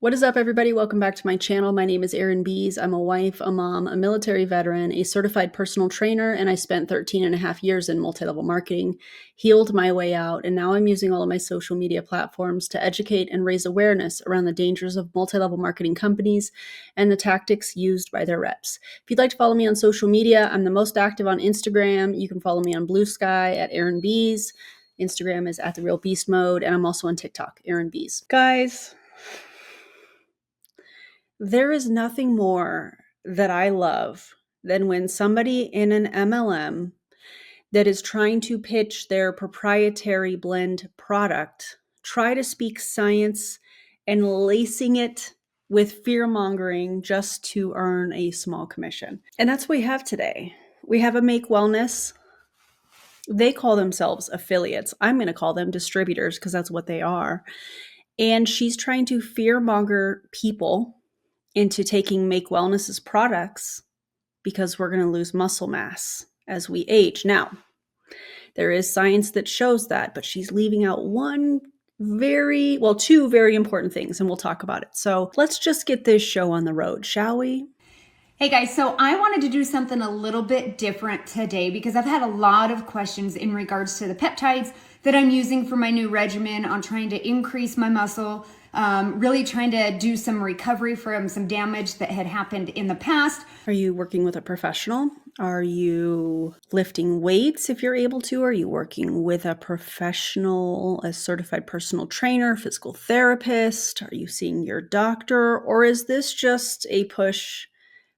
What is up, everybody? Welcome back to my channel. My name is Erin Bees. I'm a wife, a mom, a military veteran, a certified personal trainer, and I spent 13 and a half years in multi-level marketing, healed my way out, and now I'm using all of my social media platforms to educate and raise awareness around the dangers of multi-level marketing companies and the tactics used by their reps. If you'd like to follow me on social media, I'm the most active on Instagram. You can follow me on Blue Sky at Erin Bees. Instagram is at The Real Beast Mode, and I'm also on TikTok, Erin Bees. Guys, there is nothing more that I love than when somebody in an MLM that is trying to pitch their proprietary blend product try to speak science and lacing it with fear-mongering just to earn a small commission. And that's what we have today. We have a Make Wellness. They call themselves affiliates. I'm going to call them distributors because that's what they are. And she's trying to fear-monger people into taking Make Wellness's products because we're going to lose muscle mass as we age. Now, there is science that shows that, but she's leaving out two very important things, and we'll talk about it. So let's just get this show on the road, shall we? Hey guys, so I wanted to do something a little bit different today because I've had a lot of questions in regards to the peptides that I'm using for my new regimen on trying to increase my muscle, really trying to do some recovery from some damage that had happened in the past. Are you working with a professional? Are you lifting weights if you're able to? Are you working with a professional, a certified personal trainer, physical therapist? Are you seeing your doctor? Or is this just a push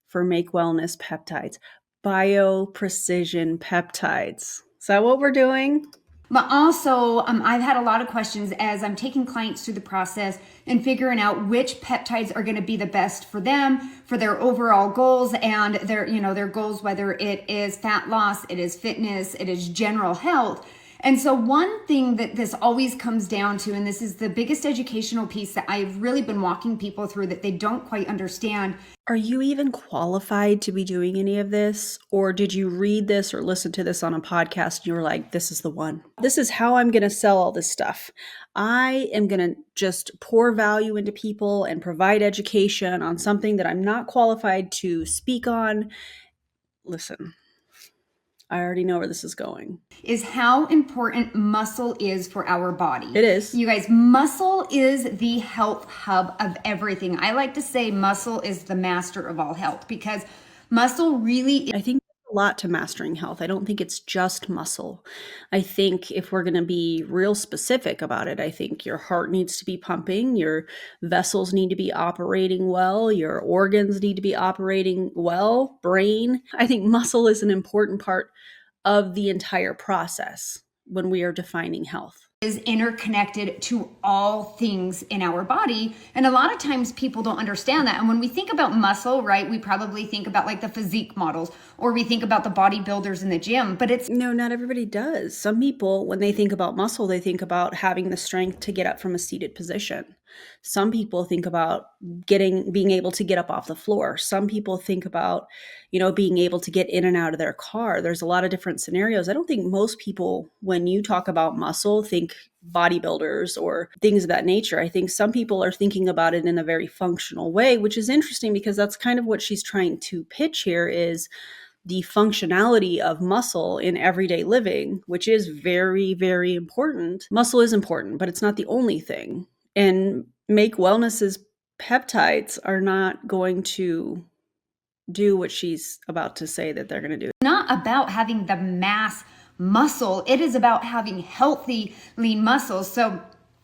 for Make Wellness peptides? Bio precision peptides. Is that what we're doing? But also, I've had a lot of questions as I'm taking clients through the process and figuring out which peptides are going to be the best for them, for their overall goals and their goals, whether it is fat loss, it is fitness, it is general health. And so one thing that this always comes down to, and this is the biggest educational piece that I've really been walking people through that they don't quite understand. Are you even qualified to be doing any of this? Or did you read this or listen to this on a podcast and you were like, this is the one? This is how I'm going to sell all this stuff. I am going to just pour value into people and provide education on something that I'm not qualified to speak on. Listen, I already know where this is going. Is how important muscle is for our body. It is. You guys, muscle is the health hub of everything. I like to say muscle is the master of all health because muscle really, I think a lot to mastering health. I don't think it's just muscle. I think if we're going to be real specific about it, I think your heart needs to be pumping, your vessels need to be operating well, your organs need to be operating well, brain. I think muscle is an important part of the entire process when we are defining health. Is interconnected to all things in our body. And a lot of times people don't understand that. And when we think about muscle, right, we probably think about like the physique models or we think about the bodybuilders in the gym, but it's no, not everybody does. Some people, when they think about muscle, they think about having the strength to get up from a seated position. Some people think about being able to get up off the floor. Some people think about, being able to get in and out of their car. There's a lot of different scenarios. I don't think most people, when you talk about muscle, think bodybuilders or things of that nature. I think some people are thinking about it in a very functional way, which is interesting because that's kind of what she's trying to pitch here is the functionality of muscle in everyday living, which is very, very important. Muscle is important, but it's not the only thing. And Make Wellness's peptides are not going to do what she's about to say that they're going to do. Not about having the mass muscle. It is about having healthy, lean muscles. So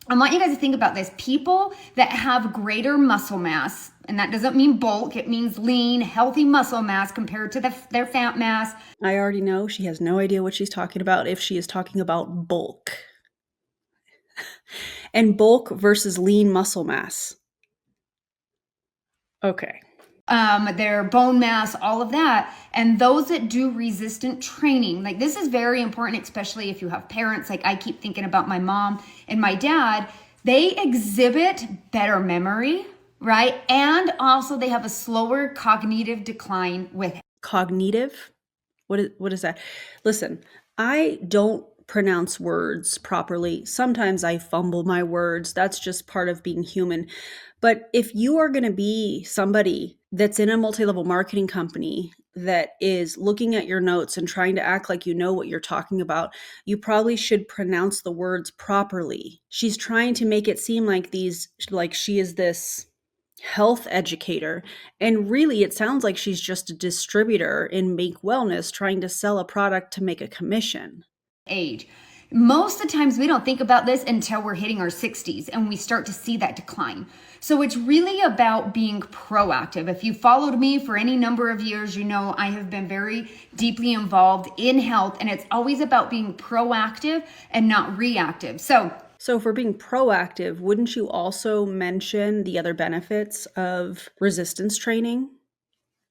I want you guys to think about this. People that have greater muscle mass, and that doesn't mean bulk, it means lean, healthy muscle mass compared to their fat mass. I already know she has no idea what she's talking about if she is talking about bulk. And bulk versus lean muscle mass. Okay. Their bone mass, all of that. And those that do resistant training, like this is very important, especially if you have parents. Like I keep thinking about my mom and my dad, they exhibit better memory, right? And also they have a slower cognitive decline with cognitive. What is that? Listen, I don't pronounce words properly. Sometimes I fumble my words. That's just part of being human. But if you are going to be somebody that's in a multi-level marketing company that is looking at your notes and trying to act like you know what you're talking about, you probably should pronounce the words properly. She's trying to make it seem like she is this health educator, and really it sounds like she's just a distributor in Make Wellness trying to sell a product to make a commission. Age. Most of the times we don't think about this until we're hitting our 60s and we start to see that decline. So it's really about being proactive. If you followed me for any number of years, you know I have been very deeply involved in health, and it's always about being proactive and not reactive. So for being proactive, wouldn't you also mention the other benefits of resistance training?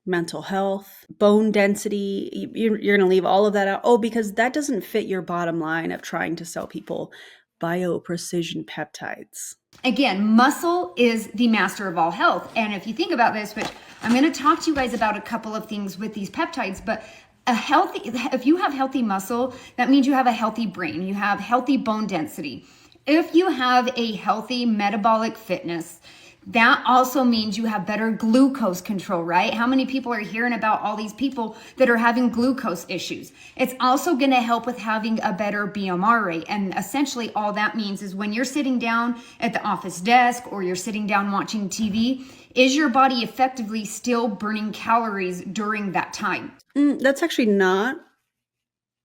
Mental health, bone density. You're going to leave all of that out. Oh, because that doesn't fit your bottom line of trying to sell people bio-precision peptides. Again, muscle is the master of all health. And if you think about this, which I'm going to talk to you guys about a couple of things with these peptides, but if you have healthy muscle, that means you have a healthy brain, you have healthy bone density. If you have a healthy metabolic fitness, that also means you have better glucose control, right? How many people are hearing about all these people that are having glucose issues? It's also going to help with having a better BMR rate. And essentially all that means is when you're sitting down at the office desk or you're sitting down watching TV, is your body effectively still burning calories during that time? That's actually not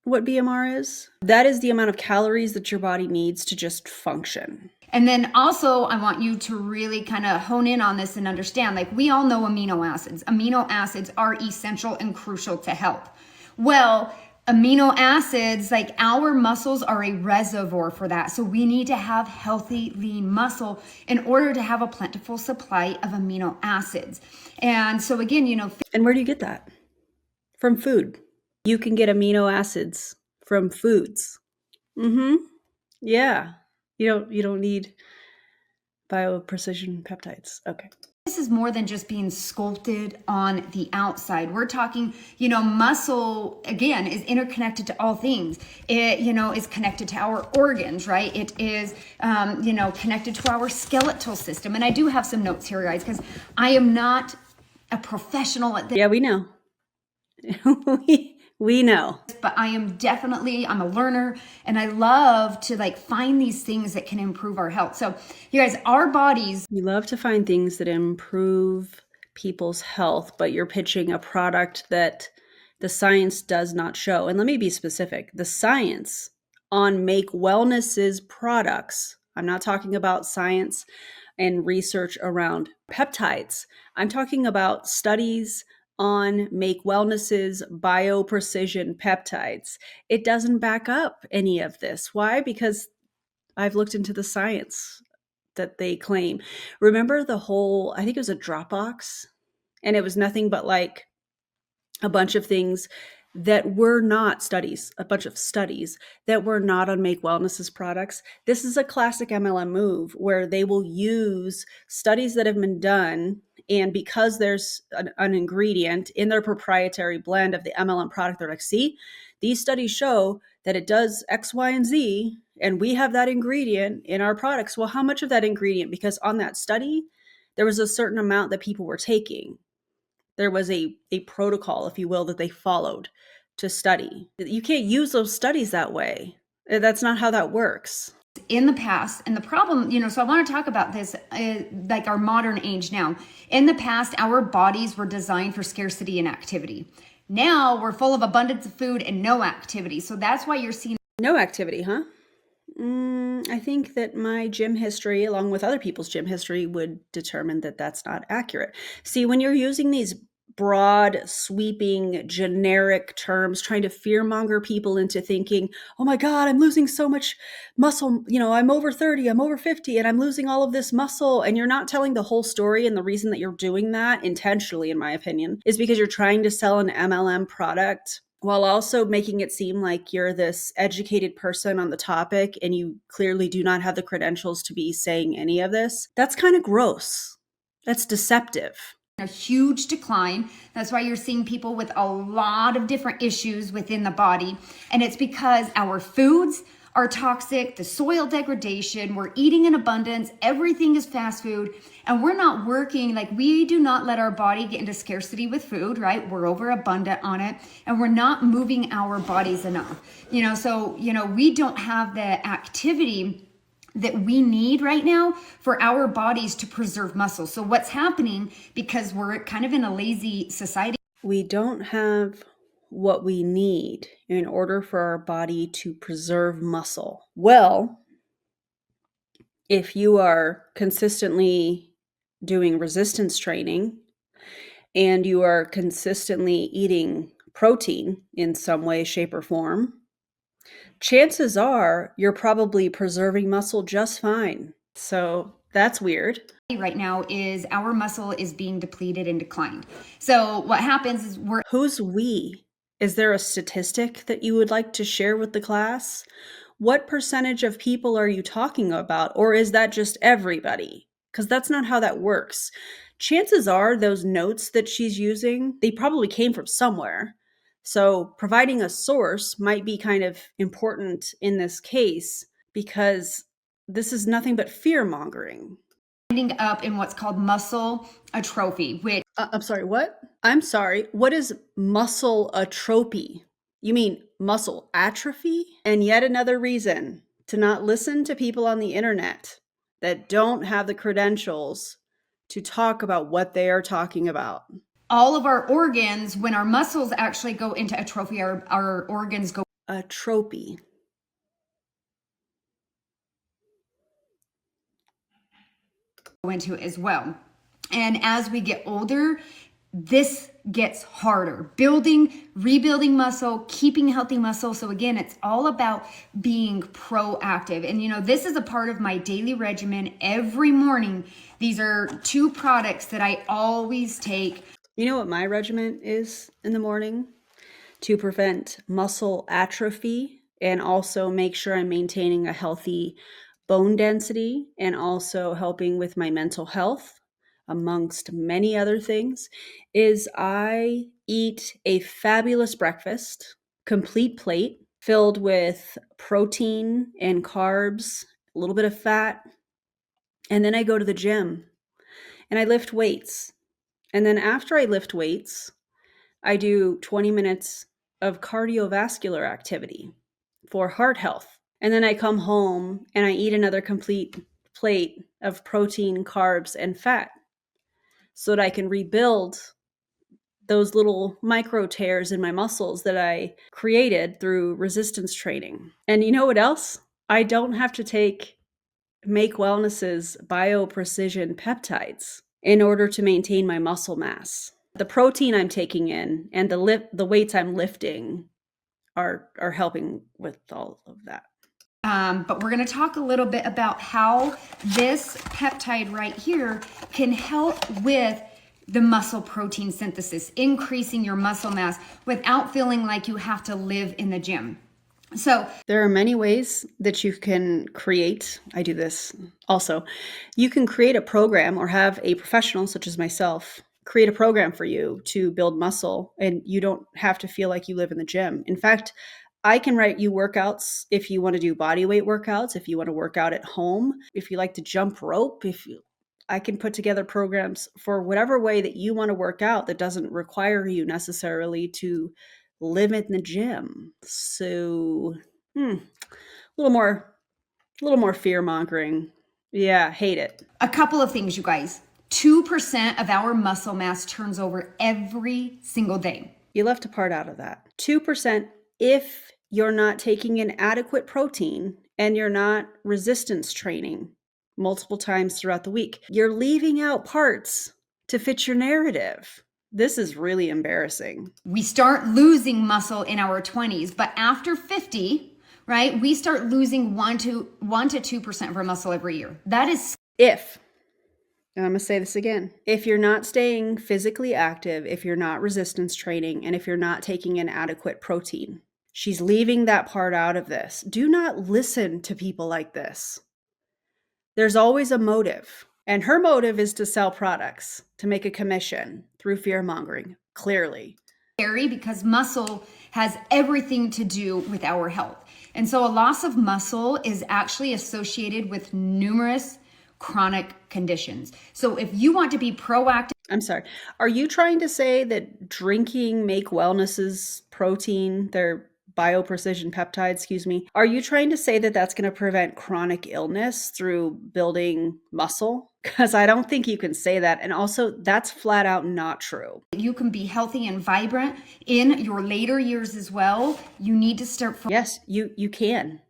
what BMR is. That is the amount of calories that your body needs to just function. And then also, I want you to really kind of hone in on this and understand, like, we all know amino acids. Amino acids are essential and crucial to health. Well, amino acids, like our muscles are a reservoir for that. So we need to have healthy, lean muscle in order to have a plentiful supply of amino acids. And so again, And where do you get that? From food. You can get amino acids from foods. Yeah. You don't need bio-precision peptides. Okay. This is more than just being sculpted on the outside. We're talking, muscle, again, is interconnected to all things. It, is connected to our organs, right? It is, connected to our skeletal system. And I do have some notes here, guys, because I am not a professional at this. Yeah, we know. We know. But I'm a learner, and I love to find these things that can improve our health. So you guys, our bodies. You love to find things that improve people's health, but you're pitching a product that the science does not show. And let me be specific. The science on Make Wellness's products, I'm not talking about science and research around peptides. I'm talking about studies on Make Wellness's bio-precision peptides. It doesn't back up any of this. Why? Because I've looked into the science that they claim. Remember I think it was a Dropbox, and it was nothing but like a bunch of things that were not studies, a bunch of studies that were not on Make Wellness's products. This is a classic MLM move where they will use studies that have been done, and because there's an ingredient in their proprietary blend of the MLM product, they're like, see, these studies show that it does X, Y, and Z, and we have that ingredient in our products. Well, how much of that ingredient? Because on that study, there was a certain amount that people were taking. There was a protocol, if you will, that they followed to study. You can't use those studies that way. That's not how that works. In the past, and the problem, so I want to talk about this, like our modern age now. In the past, our bodies were designed for scarcity and activity. Now we're full of abundance of food and no activity. So that's why you're seeing no activity, huh? I think that my gym history, along with other people's gym history, would determine that that's not accurate. See, when you're using these broad, sweeping, generic terms, trying to fearmonger people into thinking, oh my God, I'm losing so much muscle. I'm over 30, I'm over 50, and I'm losing all of this muscle. And you're not telling the whole story. And the reason that you're doing that intentionally, in my opinion, is because you're trying to sell an MLM product while also making it seem like you're this educated person on the topic and you clearly do not have the credentials to be saying any of this. That's kind of gross. That's deceptive. a huge decline. That's why you're seeing people with a lot of different issues within the body. And it's because our foods are toxic, the soil degradation, we're eating in abundance, everything is fast food, and we're not working. Like, we do not let our body get into scarcity with food, right? We're overabundant on it, and we're not moving our bodies enough. So we don't have the activity that we need right now for our bodies to preserve muscle. So what's happening, because we're kind of in a lazy society, we don't have what we need in order for our body to preserve muscle. Well, if you are consistently doing resistance training and you are consistently eating protein in some way, shape, or form, chances are you're probably preserving muscle just fine. So that's weird. right now is our muscle is being depleted and declined. So what happens is Who's we? Is there a statistic that you would like to share with the class? What percentage of people are you talking about? Or is that just everybody? Because that's not how that works. Chances are those notes that she's using, they probably came from somewhere. So providing a source might be kind of important in this case because this is nothing but fear mongering. ending up in what's called muscle atrophy, which I'm sorry, what? I'm sorry, what is muscle atrophy? You mean muscle atrophy? And yet another reason to not listen to people on the internet that don't have the credentials to talk about what they are talking about. all of our organs, when our muscles actually go into atrophy, our organs go Atrophy. into as well. And as we get older, this gets harder. Rebuilding muscle, keeping healthy muscle. So again, it's all about being proactive. And this is a part of my daily regimen every morning. These are 2 products that I always take. You know what my regimen is in the morning? To prevent muscle atrophy and also make sure I'm maintaining a healthy bone density and also helping with my mental health, amongst many other things, is I eat a fabulous breakfast, complete plate, filled with protein and carbs, a little bit of fat, and then I go to the gym and I lift weights. And then after I lift weights, I do 20 minutes of cardiovascular activity for heart health. And then I come home and I eat another complete plate of protein, carbs, and fat so that I can rebuild those little micro tears in my muscles that I created through resistance training. And you know what else? I don't have to Make Wellness's bio precision peptides in order to maintain my muscle mass. The protein I'm taking in and the weights I'm lifting are helping with all of that. But we're going to talk a little bit about how this peptide right here can help with the muscle protein synthesis, increasing your muscle mass without feeling like you have to live in the gym. So there are many ways that you can create. I do this also. You can create a program or have a professional such as myself create a program for you to build muscle, and you don't have to feel like you live in the gym. In fact, I can write you workouts if you want to do body weight workouts, if you want to work out at home, if you like to jump rope, I can put together programs for whatever way that you want to work out that doesn't require you necessarily to live in the gym. So, a little more fear mongering. Yeah, hate it. a couple of things, you guys. 2% of our muscle mass turns over every single day. You left a part out of that. 2% if you're not taking in adequate protein and you're not resistance training multiple times throughout the week. You're leaving out parts to fit your narrative. This is really embarrassing. We start losing muscle in our 20s, but after 50, right, we start losing 1 to 2% of our muscle every year. That is if, and I'm going to say this again, if you're not staying physically active, if you're not resistance training, and if you're not taking in adequate protein. She's leaving that part out of this. Do not listen to people like this. There's always a motive. And her motive is to sell products, to make a commission through fear mongering, clearly. Because muscle has everything to do with our health. And so a loss of muscle is actually associated with numerous chronic conditions. So if you want to be proactive, I'm sorry. Are you trying to say that drinking Make Wellness's protein, their bioprecision peptide, excuse me, are you trying to say that that's going to prevent chronic illness through building muscle? Because I don't think you can say that. And also, that's flat out not true. you can be healthy and vibrant in your later years as well. You need to start Yes, you can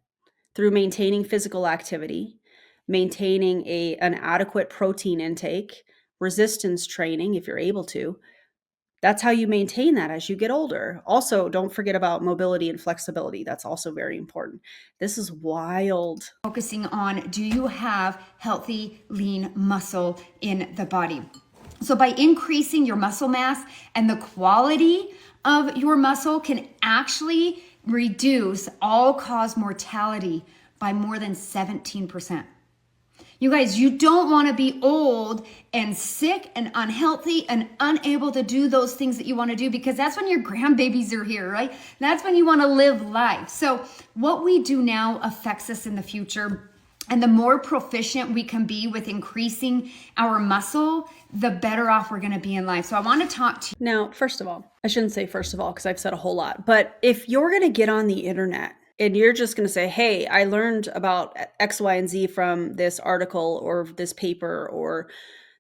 through maintaining physical activity, maintaining an adequate protein intake, resistance training if you're able to. That's how you maintain that as you get older. Also, don't forget about mobility and flexibility. That's also very important. This is wild. focusing on, do you have healthy, lean muscle in the body? So by increasing your muscle mass and the quality of your muscle can actually reduce all-cause mortality by more than 17%. You guys, you don't want to be old and sick and unhealthy and unable to do those things that you want to do, because that's when your grandbabies are here, right? That's when you want to live life. So what we do now affects us in the future. And the more proficient we can be with increasing our muscle, the better off we're going to be in life. So I want to talk to you. Now, first of all, I shouldn't say first of all because I've said a whole lot, but if you're going to get on the internet and you're just going to say, hey, I learned about X, Y, and Z from this article or this paper or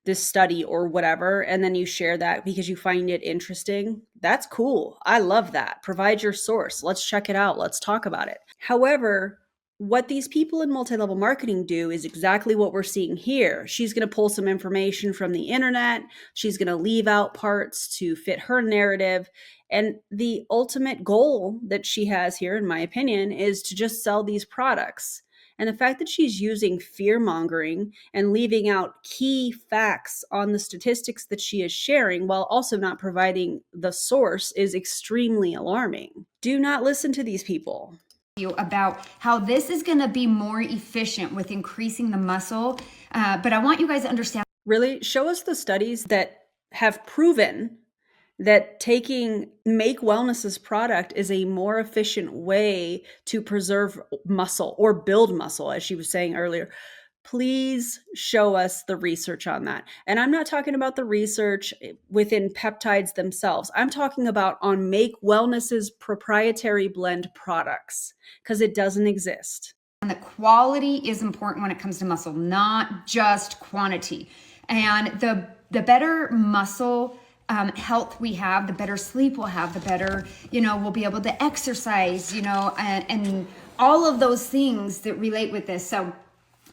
this study or whatever, and then you share that because you find it interesting, that's cool. I love that. Provide your source. Let's check it out. Let's talk about it. However, what these people in multi-level marketing do is exactly what we're seeing here. She's going to pull some information from the internet. She's going to leave out parts to fit her narrative. And the ultimate goal that she has here, in my opinion, is to just sell these products. And the fact that she's using fear mongering and leaving out key facts on the statistics that she is sharing while also not providing the source is extremely alarming. Do not listen to these people. About how this is going to be more efficient with increasing the muscle. But I want you guys to understand. Really, show us the studies that have proven that taking Make Wellness's product is a more efficient way to preserve muscle or build muscle, as she was saying earlier. Please show us the research on that. And I'm not talking about the research within peptides themselves. I'm talking about on Make Wellness's proprietary blend products, because it doesn't exist. And the quality is important when it comes to muscle, not just quantity. And the better muscle health we have, the better sleep we'll have, the better, we'll be able to exercise, and all of those things that relate with this. So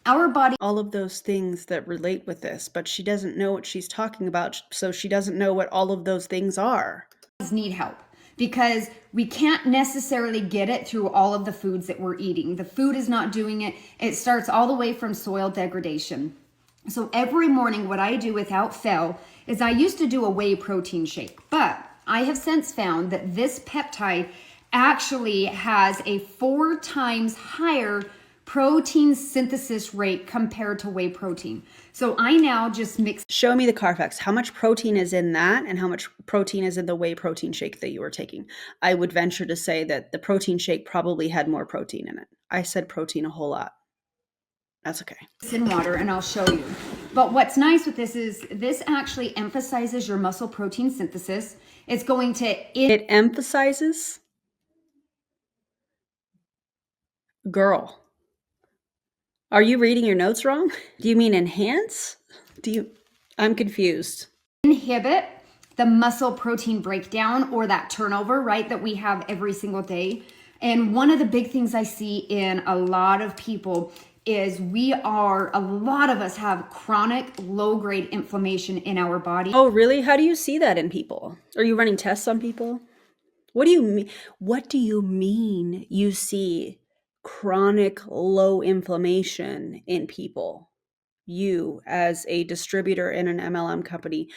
our body, all of those things that relate with this, but she doesn't know what she's talking about, so she doesn't know what all of those things are. Need help because we can't necessarily get it through all of the foods that we're eating. The food is not doing it. It starts all the way from soil degradation. So every morning what I do without fail is I used to do a whey protein shake, but I have since found that this peptide actually has a 4 times higher protein synthesis rate compared to whey protein. So I now just mix. Show me the Carfax. How much protein is in that and how much protein is in the whey protein shake that you were taking? I would venture to say that the protein shake probably had more protein in it. I said protein a whole lot. That's okay. It's in water and I'll show you. But what's nice with this is this actually emphasizes your muscle protein synthesis. It's going to... It emphasizes? Girl. Are you reading your notes wrong? Do you mean enhance? I'm confused. Inhibit the muscle protein breakdown or that turnover, right, that we have every single day. And one of the big things I see in a lot of people is a lot of us have chronic low-grade inflammation in our body. Oh, really? How do you see that in people? Are you running tests on people? What do you mean? What do you mean you see chronic low inflammation in people? You, as a distributor in an MLM company,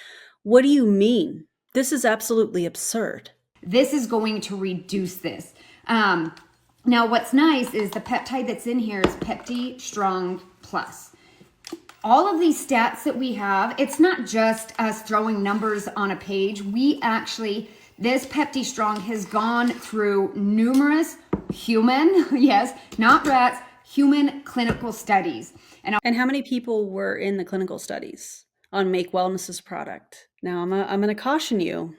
what do you mean? This is absolutely absurd. This is going to reduce this. Now, what's nice is the peptide that's in here is Pepti Strong Plus. All of these stats that we have, it's not just us throwing numbers on a page. We actually, this Pepti Strong has gone through numerous human, yes, not rats, human clinical studies. And how many people were in the clinical studies on Make Wellness's product? Now, I'm going to caution you.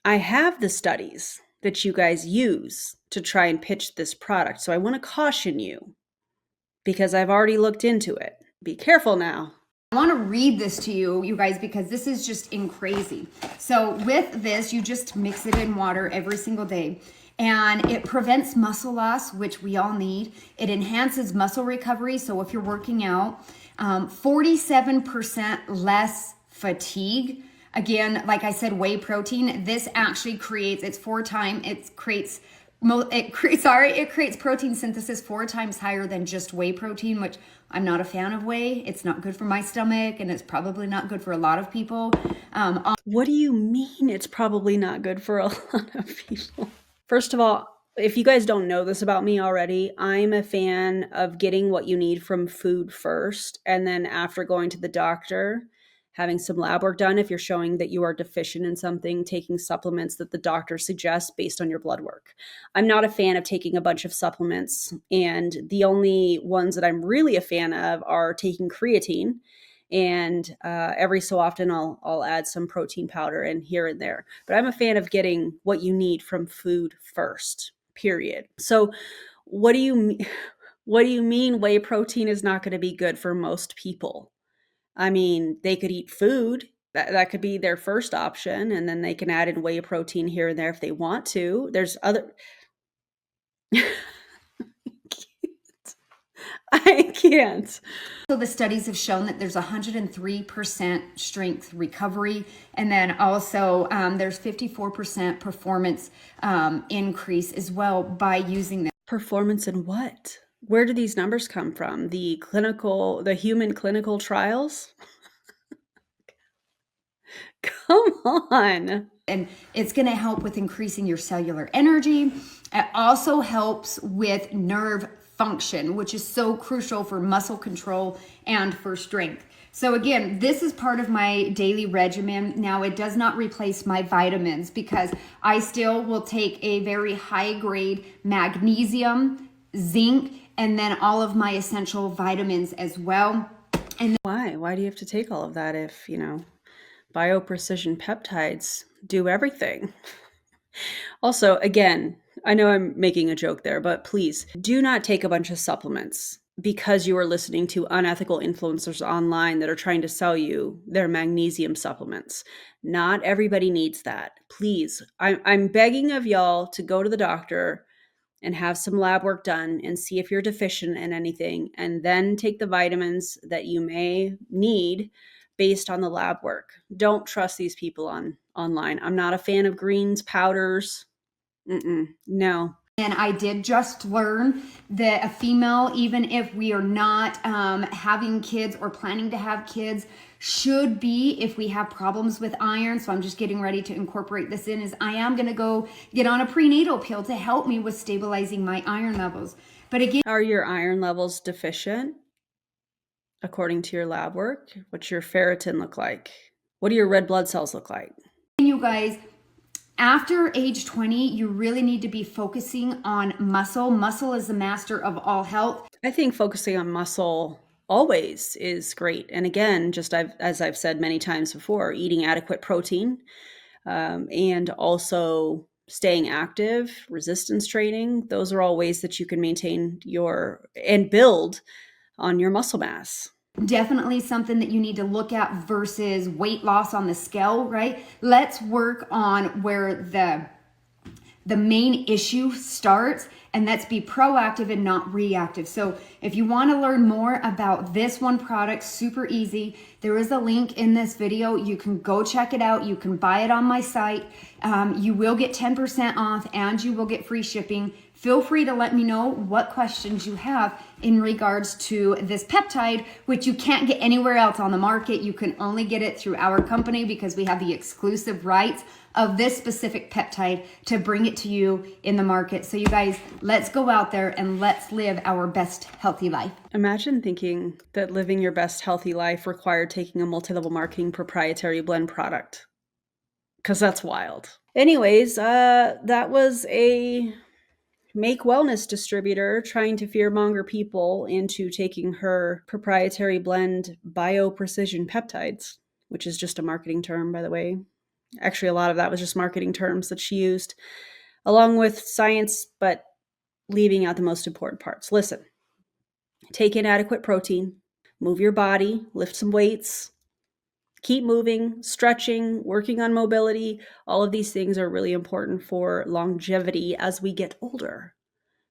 I have the studies that you guys use to try and pitch this product. So I want to caution you because I've already looked into it. Be careful now. I want to read this to you, you guys, because this is just crazy. So with this, you just mix it in water every single day. And it prevents muscle loss, which we all need. It enhances muscle recovery. So if you're working out, 47% less fatigue. Again, like I said, whey protein, this actually creates, it creates protein synthesis 4 times higher than just whey protein, which I'm not a fan of whey. It's not good for my stomach, and it's probably not good for a lot of people. What do you mean it's probably not good for a lot of people? First of all, if you guys don't know this about me already, I'm a fan of getting what you need from food first, and then after going to the doctor, having some lab work done if you're showing that you are deficient in something, taking supplements that the doctor suggests based on your blood work. I'm not a fan of taking a bunch of supplements, and the only ones that I'm really a fan of are taking creatine, and every so often I'll add some protein powder in here and there. But I'm a fan of getting what you need from food first, period. So what do you mean whey protein is not going to be good for most people? I mean, they could eat food. That could be their first option, and then they can add in whey protein here and there if they want to. There's other I can't. So the studies have shown that there's 103% strength recovery, and then also there's 54% performance increase as well by using this. Performance in what? Where do these numbers come from? The human clinical trials? Come on. And it's going to help with increasing your cellular energy. It also helps with nerve function, which is so crucial for muscle control and for strength. So again, this is part of my daily regimen. Now, it does not replace my vitamins because I still will take a very high grade magnesium, zinc, and then all of my essential vitamins as well. And why do you have to take all of that if, bioprecision peptides do everything? Also, again, I know I'm making a joke there, but please do not take a bunch of supplements because you are listening to unethical influencers online that are trying to sell you their magnesium supplements. Not everybody needs that. Please, I'm begging of y'all to go to the doctor and have some lab work done and see if you're deficient in anything, and then take the vitamins that you may need based on the lab work. Don't trust these people online. I'm not a fan of greens, powders. No. And I did just learn that a female, even if we are not having kids or planning to have kids, should be, if we have problems with iron. So I'm just getting ready to incorporate this in, is I am going to go get on a prenatal pill to help me with stabilizing my iron levels. But again, are your iron levels deficient according to your lab work? What's your ferritin look like? What do your red blood cells look like? You guys, after age 20, you really need to be focusing on muscle. Muscle is the master of all health. I think focusing on muscle always is great. And again, as I've said many times before, eating adequate protein, and also staying active, resistance training, those are all ways that you can maintain and build on your muscle mass. Definitely something that you need to look at versus weight loss on the scale, right? Let's work on where the main issue starts, and let's be proactive and not reactive. So if you want to learn more about this one product, super easy. There is a link in this video. You can go check it out. You can buy it on my site. You will get 10% off and you will get free shipping. Feel free to let me know what questions you have in regards to this peptide, which you can't get anywhere else on the market. You can only get it through our company because we have the exclusive rights of this specific peptide to bring it to you in the market. So you guys, Let's go out there and let's live our best healthy life. Imagine thinking that living your best healthy life required taking a multi-level marketing proprietary blend product. Because that's wild. Anyways, that was a Make Wellness distributor trying to fearmonger people into taking her proprietary blend bio precision peptides, which is just a marketing term, by the way. Actually, a lot of that was just marketing terms that she used, along with science, but leaving out the most important parts. Listen, take in adequate protein, move your body, lift some weights, keep moving, stretching, working on mobility. All of these things are really important for longevity as we get older,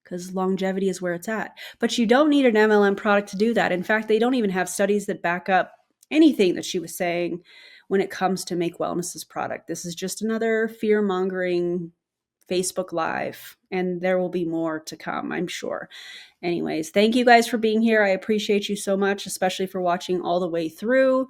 because longevity is where it's at. But you don't need an MLM product to do that. In fact, they don't even have studies that back up anything that she was saying when it comes to Make Wellness's product. This is just another fear mongering Facebook Live, and there will be more to come, I'm sure. Anyways, thank you guys for being here. I appreciate you so much, especially for watching all the way through.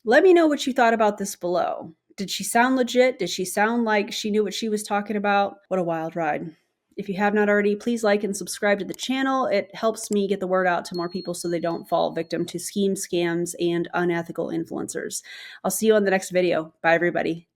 Let me know what you thought about this below. Did she sound legit? Did she sound like she knew what she was talking about? What a wild ride. If you have not already, please like and subscribe to the channel. It helps me get the word out to more people so they don't fall victim to schemes, scams, and unethical influencers. I'll see you on the next video. Bye, everybody.